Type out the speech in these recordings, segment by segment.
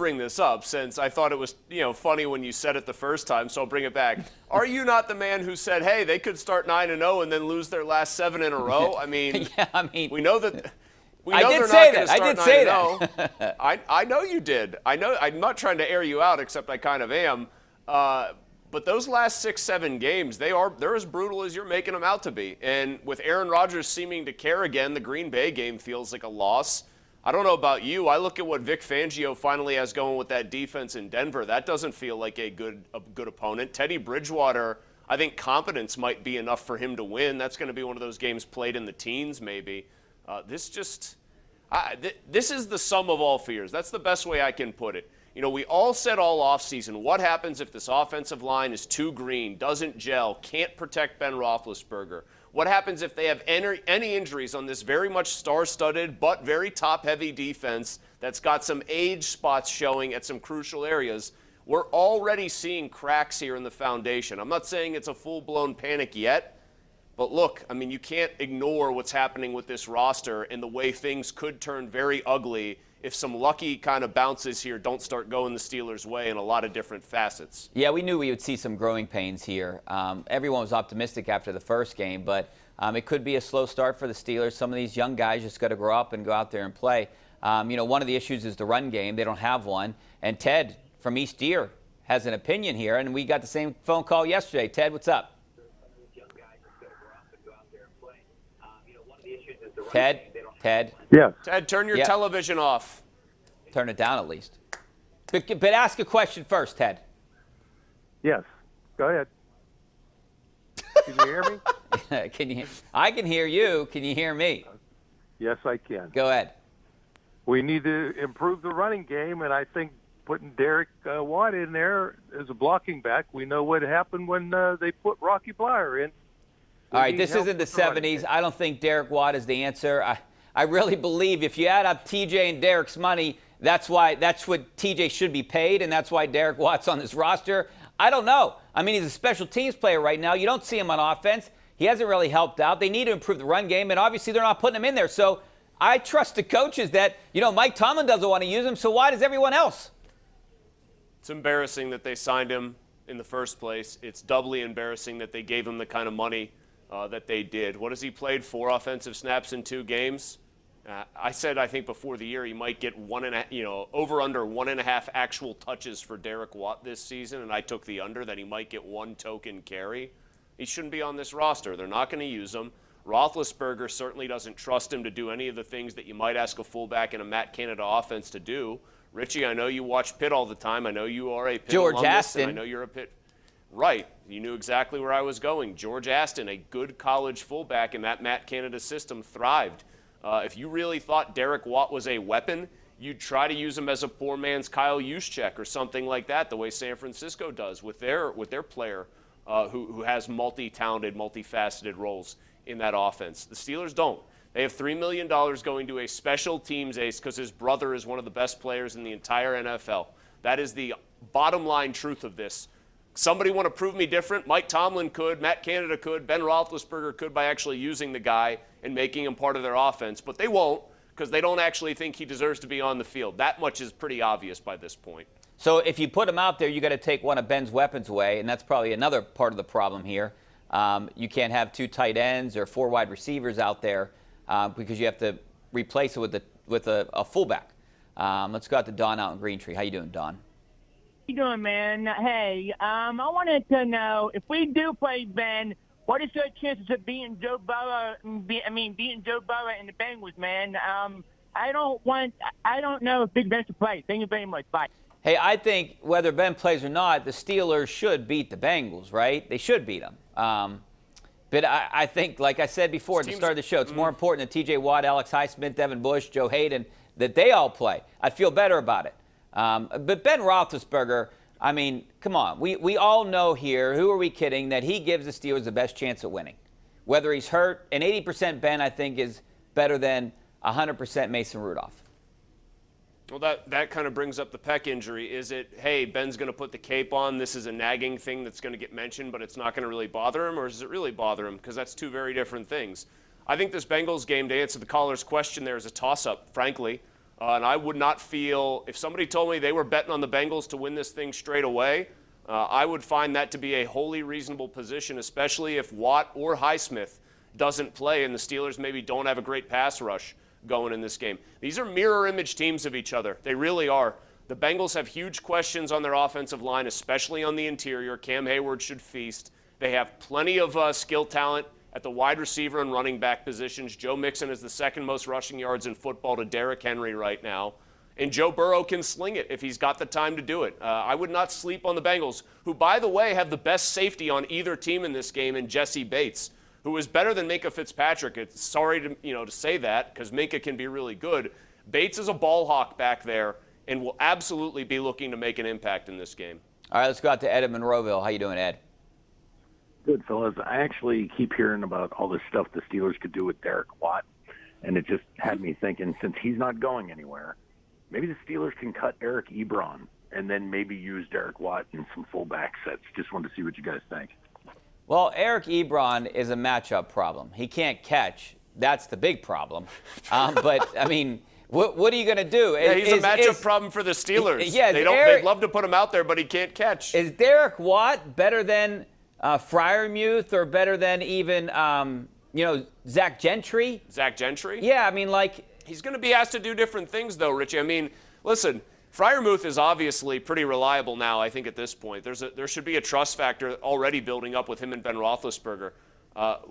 bring this up since I thought it was, funny when you said it the first time, so I'll bring it back. Are you not the man who said, hey, they could start 9-0 and then lose their last 7 in a row? I mean, we know that. I did say that. I did say that. I know you did. I know. I'm not trying to air you out, except I kind of am. But those last 6-7 games, they're as brutal as you're making them out to be. And with Aaron Rodgers seeming to care again, the Green Bay game feels like a loss. I don't know about you. I look at what Vic Fangio finally has going with that defense in Denver. That doesn't feel like a good opponent. Teddy Bridgewater, I think competence might be enough for him to win. That's going to be one of those games played in the teens maybe. This is the sum of all fears. That's the best way I can put it. We all said all offseason, what happens if this offensive line is too green, doesn't gel, can't protect Ben Roethlisberger? What happens if they have any injuries on this very much star-studded but very top-heavy defense that's got some age spots showing at some crucial areas? We're already seeing cracks here in the foundation. I'm not saying it's a full-blown panic yet, but look, I mean, you can't ignore what's happening with this roster and the way things could turn very ugly if some lucky kind of bounces here don't start going the Steelers' way in a lot of different facets. Yeah, we knew we would see some growing pains here. Everyone was optimistic after the first game, but it could be a slow start for the Steelers. Some of these young guys just got to grow up and go out there and play. One of the issues is the run game. They don't have one. And Ted from East Deer has an opinion here, and we got the same phone call yesterday. Ted, what's up? Ted? Yes. Ted, turn your television off. Turn it down at least. But ask a question first, Ted. Yes. Go ahead. Can you hear me? I can hear you. Can you hear me? Yes, I can. Go ahead. We need to improve the running game, and I think putting Derek Watt in there as a blocking back, we know what happened when they put Rocky Bleier in. All right, this isn't the 70s. I don't think Derek Watt is the answer. I really believe if you add up TJ and Derek's money, that's what TJ should be paid, and that's why Derek Watt's on this roster. I don't know. I mean, he's a special teams player right now. You don't see him on offense. He hasn't really helped out. They need to improve the run game, and obviously they're not putting him in there. So I trust the coaches that, Mike Tomlin doesn't want to use him, so why does everyone else? It's embarrassing that they signed him in the first place. It's doubly embarrassing that they gave him the kind of money that they did. What has he played? 4 offensive snaps in 2 games? I said, I think before the year he might get over under 1.5 actual touches for Derek Watt this season, and I took the under that he might get 1 token carry. He shouldn't be on this roster. They're not going to use him. Roethlisberger certainly doesn't trust him to do any of the things that you might ask a fullback in a Matt Canada offense to do. Richie, I know you watch Pitt all the time. I know you are a Pitt alumnus, Aston. and I know you're a Pitt. Right. You knew exactly where I was going. George Aston, a good college fullback in that Matt Canada system, thrived. If you really thought Derek Watt was a weapon, you'd try to use him as a poor man's Kyle Juszczyk or something like that, the way San Francisco does with their player who has multi-talented, multifaceted roles in that offense. The Steelers don't. They have $3 million going to a special teams ace because his brother is one of the best players in the entire NFL. That is the bottom line truth of this. Somebody want to prove me different? Mike Tomlin could, Matt Canada could, Ben Roethlisberger could by actually using the guy and making him part of their offense, but they won't because they don't actually think he deserves to be on the field. That much is pretty obvious by this point. So if you put him out there, you got to take one of Ben's weapons away, and that's probably another part of the problem here. You can't have 2 tight ends or 4 wide receivers out there because you have to replace it with a fullback. Let's go out to Don out in Greentree. How you doing, Don? You doing, man? hey, I wanted to know if we do play Ben, what is your chances of beating Joe Burrow? Beating Joe Burrow and the Bengals, man. I don't know if Big Ben should play. Thank you very much. Bye. Hey, I think whether Ben plays or not, the Steelers should beat the Bengals, right? They should beat them. But I think, like I said before at the start of the show, it's more important that T.J. Watt, Alex Highsmith, Devin Bush, Joe Hayden, that they all play. I'd feel better about it. But Ben Roethlisberger, I mean, come on. We all know here, who are we kidding, that he gives the Steelers the best chance at winning. Whether he's hurt, an 80% Ben, I think, is better than 100% Mason Rudolph. Well, that kind of brings up the Peck injury. Is it, hey, Ben's going to put the cape on, this is a nagging thing that's going to get mentioned, but it's not going to really bother him, or does it really bother him? Because that's 2 very different things. I think this Bengals game, to answer the caller's question there, is a toss-up, frankly. And I would not feel, if somebody told me they were betting on the Bengals to win this thing straight away, I would find that to be a wholly reasonable position, especially if Watt or Highsmith doesn't play and the Steelers maybe don't have a great pass rush going in this game. These are mirror image teams of each other. They really are. The Bengals have huge questions on their offensive line, especially on the interior. Cam Hayward should feast. They have plenty of skill talent at the wide receiver and running back positions. Joe Mixon is the second most rushing yards in football to Derrick Henry right now. And Joe Burrow can sling it if he's got the time to do it. I would not sleep on the Bengals, who, by the way, have the best safety on either team in this game in Jesse Bates, who is better than Minkah Fitzpatrick. It's sorry to say that because Minkah can be really good. Bates is a ball hawk back there and will absolutely be looking to make an impact in this game. All right, let's go out to Ed in Monroeville. How you doing, Ed? Good, fellas. I actually keep hearing about all this stuff the Steelers could do with Derek Watt, and it just had me thinking, since he's not going anywhere, maybe the Steelers can cut Eric Ebron and then maybe use Derek Watt in some fullback sets. Just wanted to see what you guys think. Well, Eric Ebron is a matchup problem. He can't catch. That's the big problem. But, I mean, what are you going to do? Yeah, he's a matchup problem for the Steelers. Yeah, they'd love to put him out there, but he can't catch. Is Derek Watt better than Freiermuth or better than even, Zach Gentry? Zach Gentry? Yeah, I mean, he's going to be asked to do different things, though, Richie. I mean, listen, Freiermuth is obviously pretty reliable now, I think, at this point. There should be a trust factor already building up with him and Ben Roethlisberger.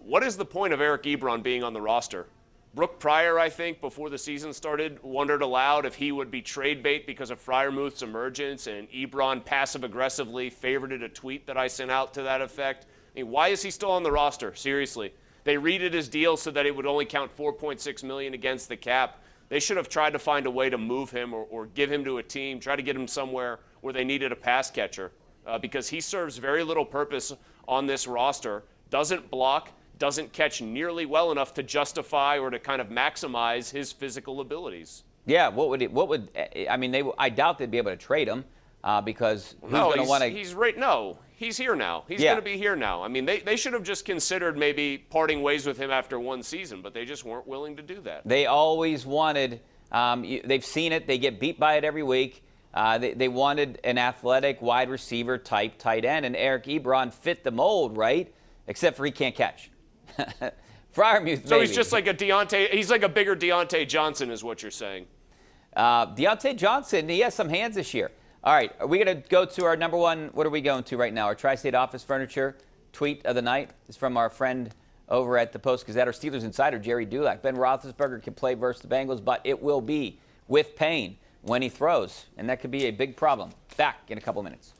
What is the point of Eric Ebron being on the roster? Brooke Pryor, I think, before the season started, wondered aloud if he would be trade bait because of Freiermuth's emergence, and Ebron passive-aggressively favorited a tweet that I sent out to that effect. I mean, why is he still on the roster? Seriously. They redid his deal so that it would only count $4.6 million against the cap. They should have tried to find a way to move him or give him to a team, try to get him somewhere where they needed a pass catcher because he serves very little purpose on this roster, doesn't block, doesn't catch nearly well enough to justify or to kind of maximize his physical abilities. Yeah, I doubt they'd be able to trade him because who's going to want to. He's here now. He's going to be here now. I mean, they should have just considered maybe parting ways with him after one season, but they just weren't willing to do that. They always wanted, they've seen it, they get beat by it every week. They wanted an athletic wide receiver type tight end, and Eric Ebron fit the mold, right? Except for he can't catch. Freiermuth, so maybe. He's just like he's like a bigger Deontay Johnson is what you're saying. Deontay Johnson, he has some hands this year. All right, are we going to go to our number one, what are we going to right now? Our Tri-State Office Furniture tweet of the night is from our friend over at the Post-Gazette, our Steelers insider, Jerry Dulac. Ben Roethlisberger can play versus the Bengals, but it will be with pain when he throws, and that could be a big problem. Back in a couple minutes.